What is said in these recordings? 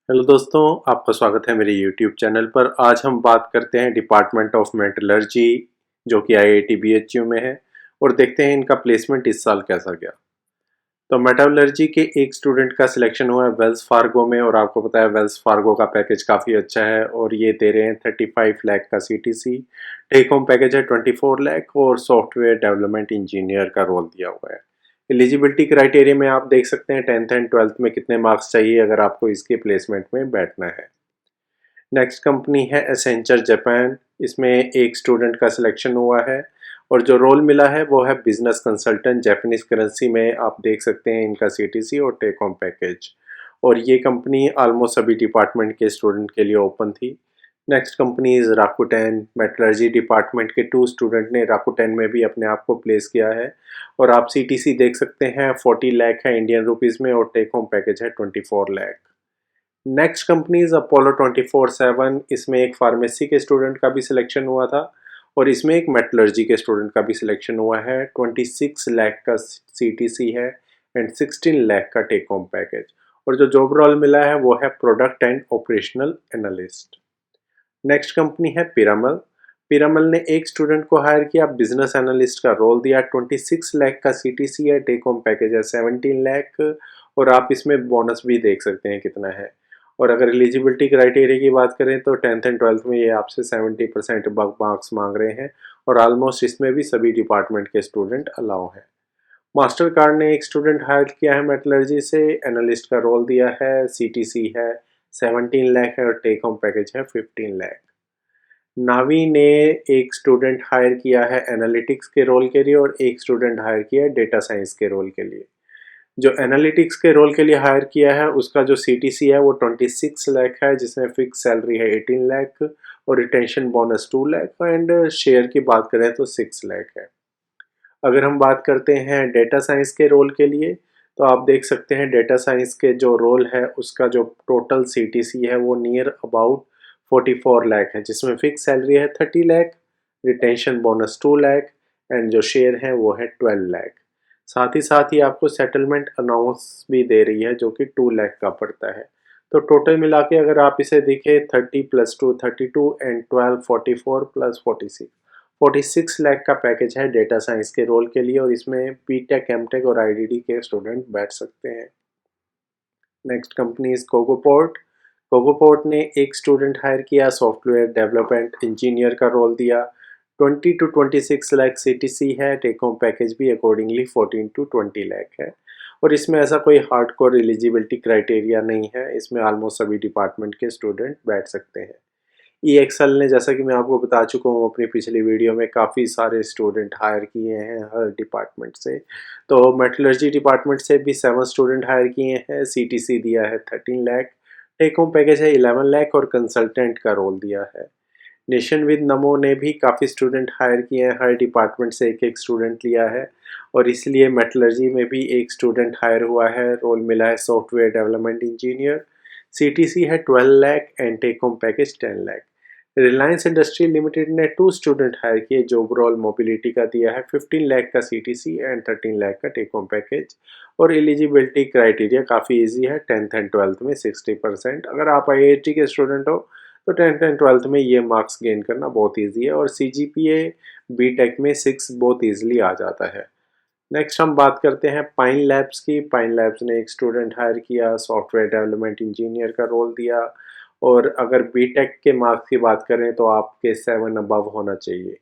Hello दोस्तों, आपका स्वागत है मेरे यूट्यूब चैनल पर। आज हम बात करते हैं डिपार्टमेंट ऑफ मेटलर्जी जो कि आईआईटी बीएचयू में है और देखते हैं इनका प्लेसमेंट इस साल कैसा गया। तो मेटलर्जी के एक स्टूडेंट का सिलेक्शन हुआ है वेल्स फार्गो में और आपको पता है वेल्स फार्गो का पैकेज काफ़ी अच्छा है और ये दे रहे हैं 35 लाख का सीटीसी। टेक होम पैकेज है 24 लाख और सॉफ्टवेयर डेवलपमेंट इंजीनियर का रोल दिया हुआ है। एलिजिबिलिटी क्राइटेरिया में आप देख सकते हैं 10th एंड 12th में कितने मार्क्स चाहिए अगर आपको इसके प्लेसमेंट में बैठना है। नेक्स्ट कंपनी है एसेंचर जापान। इसमें एक स्टूडेंट का सिलेक्शन हुआ है और जो रोल मिला है वो है बिजनेस कंसल्टेंट। जापानीज करेंसी में आप देख सकते हैं इनका सीटीसी और टेक होम पैकेज। और ये कंपनी ऑलमोस्ट सभी डिपार्टमेंट के स्टूडेंट के लिए ओपन थी। Next company is Rakuten. Metallurgy department के 2 स्टूडेंट ने राकुटेन में भी अपने आप को प्लेस किया है और आप सीटीसी देख सकते हैं 40 लाख है इंडियन रुपीज़ में और टेक होम पैकेज है 24 lakh. Next company is Apollo 24/7। इसमें एक फार्मेसी के स्टूडेंट का भी सिलेक्शन हुआ था और इसमें एक मेटलर्जी के स्टूडेंट का भी सिलेक्शन हुआ है। 26 लाख का सीटीसी है एंड 16 लाख का टेक होम पैकेज और जो जॉब रोल मिला है वो है product and operational analyst. Next company है पिरामल। पिरामल ने एक स्टूडेंट को हायर किया, बिजनेस एनालिस्ट का रोल दिया। 26 लाख का सीटीसी है, टेक होम पैकेज है 17 लाख और आप इसमें बोनस भी देख सकते हैं कितना है। और अगर एलिजिबिलिटी क्राइटेरिया की बात करें तो 10th एंड 12th में ये आपसे 70% मार्क्स मांग रहे हैं और ऑलमोस्ट इसमें भी सभी डिपार्टमेंट के स्टूडेंट अलाउ हैं। मास्टर कार्ड ने एक स्टूडेंट हायर किया है मेटलर्जी से, एनालिस्ट का रोल दिया है, सीटीसी है 17 लाख है और टेक होम पैकेज है 15 लाख। नावी ने एक स्टूडेंट हायर किया है एनालिटिक्स के रोल के लिए और एक स्टूडेंट हायर किया है डेटा साइंस के रोल के लिए। जो एनालिटिक्स के रोल के लिए हायर किया है उसका जो सीटीसी है वो 26 लाख है जिसमें फिक्स सैलरी है 18 लाख और retention bonus 2 lakh and share की बात करें तो 6 लाख है। अगर हम बात करते हैं डेटा साइंस के रोल के लिए तो आप देख सकते हैं डेटा साइंस के जो रोल है उसका जो टोटल सीटीसी है वो नियर अबाउट 44 लाख है जिसमें फिक्स सैलरी है 30 lakh, retention bonus 2 lakh and जो शेयर है वो है 12 लाख। साथ ही आपको सेटलमेंट अनाउंस भी दे रही है जो कि 2 लाख का पड़ता है। तो टोटल मिला के अगर आप इसे देखें 30 + 2 32 एंड 12 44 + 46 लाख का पैकेज है डेटा साइंस के रोल के लिए और इसमें बीटेक, एमटेक और आईडीडी के स्टूडेंट बैठ सकते हैं। Next company is Cocoport. Cocoport ने एक स्टूडेंट हायर किया, सॉफ्टवेयर डेवलपमेंट इंजीनियर का रोल दिया। 20 to 26 लाख सीटीसी है, टेक होम पैकेज भी अकॉर्डिंगली 14 to 20 लाख है और इसमें ऐसा कोई हार्डकोर एलिजिबिलिटी क्राइटेरिया नहीं है। इसमें ऑलमोस्ट सभी डिपार्टमेंट के स्टूडेंट बैठ सकते हैं। ई एक्सेल ने, जैसा कि मैं आपको बता चुका हूँ अपनी पिछली वीडियो में, काफ़ी सारे स्टूडेंट हायर किए हैं हर डिपार्टमेंट से। तो मेटलर्जी डिपार्टमेंट से भी 7 स्टूडेंट हायर किए हैं, सीटीसी दिया है 13 लाख, टेक होम पैकेज है 11 लाख और कंसल्टेंट का रोल दिया है। नेशन विद नमो ने भी काफ़ी स्टूडेंट हायर किए हैं, हर डिपार्टमेंट से एक एक स्टूडेंट लिया है और इसलिए मेटलर्जी में भी एक स्टूडेंट हायर हुआ है, रोल मिला है सॉफ्टवेयर डेवलपमेंट इंजीनियर। सीटीसी है 12 lakh and take home package 10 lakh. Reliance Industry Limited ने 2 स्टूडेंट हायर किए, जो ओवरऑल मोबिलिटी का दिया है 15 लाख का सीटीसी एंड 13 लाख का टेक होम पैकेज और एलिजिबिलिटी क्राइटेरिया काफ़ी इजी है, 10th एंड 12th में 60%। अगर आप आईआईटी के स्टूडेंट हो तो 10th एंड 12th में ये मार्क्स गेन करना बहुत ईजी है और सीजीपीए बीटेक में 6 बहुत ईजिली आ जाता है। नेक्स्ट हम बात करते हैं पाइन लैब्स की। पाइन लैब्स ने एक स्टूडेंट हायर किया, सॉफ्टवेयर डेवलपमेंट इंजीनियर का रोल दिया और अगर बीटेक के मार्क्स की बात करें तो आपके 7 अबव होना चाहिए।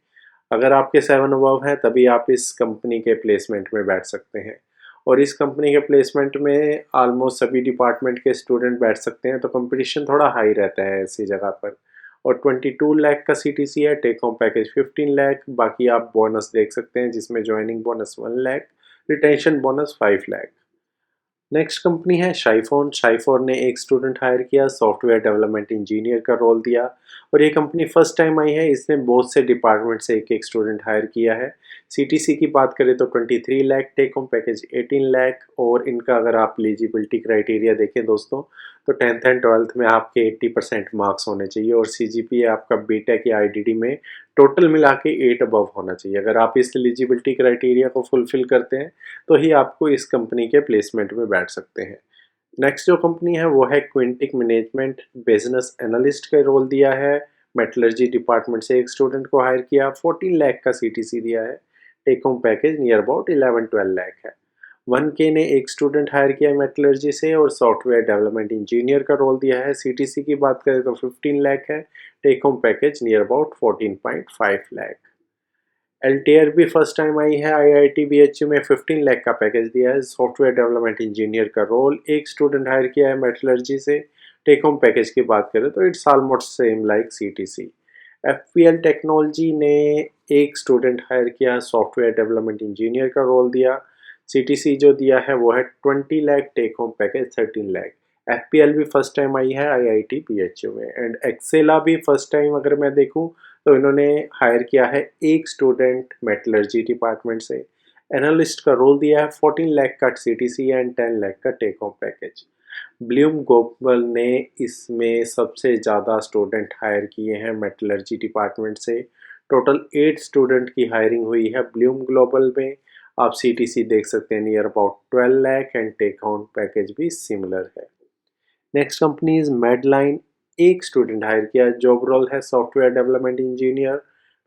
अगर आपके 7 अबव हैं तभी आप इस कंपनी के प्लेसमेंट में बैठ सकते हैं और इस कंपनी के प्लेसमेंट में ऑलमोस्ट सभी डिपार्टमेंट के स्टूडेंट बैठ सकते हैं, तो कंपटीशन थोड़ा हाई रहता है ऐसी जगह पर। और 22 लाख का सीटीसी है, टेक होम पैकेज 15 लाख, बाकी आप बोनस देख सकते हैं जिसमें joining bonus 1 lakh, retention bonus 5 lakh. Next company है शाइफोन। शाइफोन ने एक स्टूडेंट हायर किया, सॉफ्टवेयर डेवलपमेंट इंजीनियर का रोल दिया और ये कंपनी फर्स्ट टाइम आई है, इसने बहुत से डिपार्टमेंट से एक एक स्टूडेंट हायर किया है। सीटीसी की बात करें तो 23 lakh, take home package 18 lakh और इनका अगर आप एलिजिबिलिटी क्राइटेरिया देखें दोस्तों तो 10th एंड 12th में आपके 80% मार्क्स होने चाहिए और सीजीपीए आपका बीटेक या आईडीडी में टोटल मिला के 8 अबव होना चाहिए। अगर आप इस एलिजिबिलिटी क्राइटेरिया को फुलफिल करते हैं तो ही आपको इस कंपनी के प्लेसमेंट में बैठ सकते हैं। नेक्स्ट जो कंपनी है वो है क्विंटिक मैनेजमेंट, बिजनेस एनालिस्ट का रोल दिया है। मेटलर्जी डिपार्टमेंट से एक स्टूडेंट को हायर किया, 14 लाख का सीटीसी दिया है। Take home package near about 11-12 lakh है। 1K ने एक स्टूडेंट हायर किया मेटलर्जी से और सॉफ्टवेयर डेवलपमेंट इंजीनियर का रोल दिया है। सीटीसी की बात करें तो 15 लाख है। Take home package near about 14.5 lakh. LTR भी फर्स्ट टाइम आई है। आईआईटी बीएचयू में 15 लाख का पैकेज दिया है। सॉफ्टवेयर डेवलपमेंट इंजीनियर का रोल, एक स्टूडेंट हायर किया है मेटलर्जी से। टेक होम पैकेज की बात करें तो it's almost same like CTC. FPL technology ने एक स्टूडेंट हायर किया, सॉफ्टवेयर डेवलपमेंट इंजीनियर का रोल दिया। सीटीसी जो दिया है वो है 20 lakh, take home package 13 lakh. FPL भी फर्स्ट टाइम आई है आईआईटी बीएचयू में। एंड एक्सेला भी फर्स्ट टाइम अगर मैं देखूं तो इन्होंने हायर किया है एक स्टूडेंट मेटलर्जी डिपार्टमेंट से। एनालिस्ट का रोल दिया है, 14 लाख का सीटीसी एंड 10 लाख का take home package. Bloom Global ने इसमें सबसे ज़्यादा स्टूडेंट हायर किए हैं मेटलर्जी डिपार्टमेंट से। टोटल 8 स्टूडेंट की हायरिंग हुई है ब्लूम ग्लोबल में। आप सीटीसी देख सकते हैं near about 12 lakh and take home package भी सिमिलर है। नेक्स्ट कंपनी इज मेडलाइन, एक स्टूडेंट हायर किया, जॉब रोल है सॉफ्टवेयर डेवलपमेंट इंजीनियर।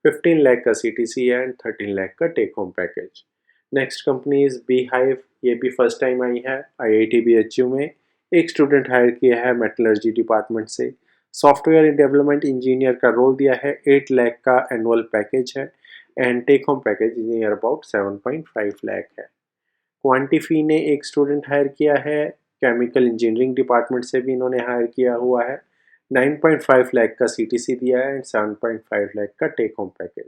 15 लाख का सीटीसी एंड 13 लाख का take home package. Next company is B Hive, ये भी फर्स्ट टाइम आई है आईआईटी बीएचयू में। एक स्टूडेंट हायर किया है मेटलर्जी डिपार्टमेंट से। सॉफ्टवेयर डेवलपमेंट इंजीनियर का रोल दिया है, 8 लाख का एनुअल पैकेज है and take home package near about 7.5 lakh है। क्वांटिफी ने एक स्टूडेंट हायर किया है, केमिकल इंजीनियरिंग डिपार्टमेंट से भी इन्होंने हायर किया हुआ है। 9.5 लाख का सीटीसी दिया है एंड 7.5 लाख का take home package.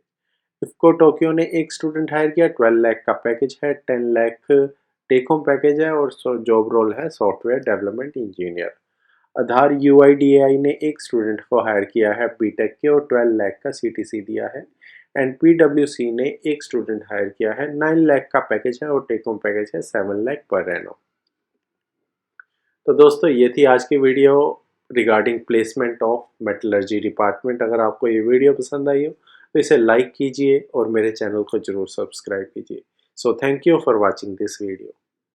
IFFCO Tokio ने एक स्टूडेंट हायर किया, 12 लाख का पैकेज है, 10 लाख टेक होम पैकेज है और जॉब रोल है सॉफ्टवेयर डेवलपमेंट इंजीनियर। आधार यूआईडीएआई ने एक स्टूडेंट को हायर किया है बीटेक के और 12 लाख का सीटीसी दिया है। एंड पीडब्ल्यूसी ने एक स्टूडेंट हायर किया है, 9 लाख का पैकेज है और टेक होम पैकेज है 7 लाख पर एनम। तो दोस्तों ये थी आज की video regarding placement of metallurgy department. अगर आपको ये वीडियो पसंद आई हो तो इसे लाइक कीजिए और मेरे चैनल को जरूर सब्सक्राइब कीजिए। So thank you for watching this video.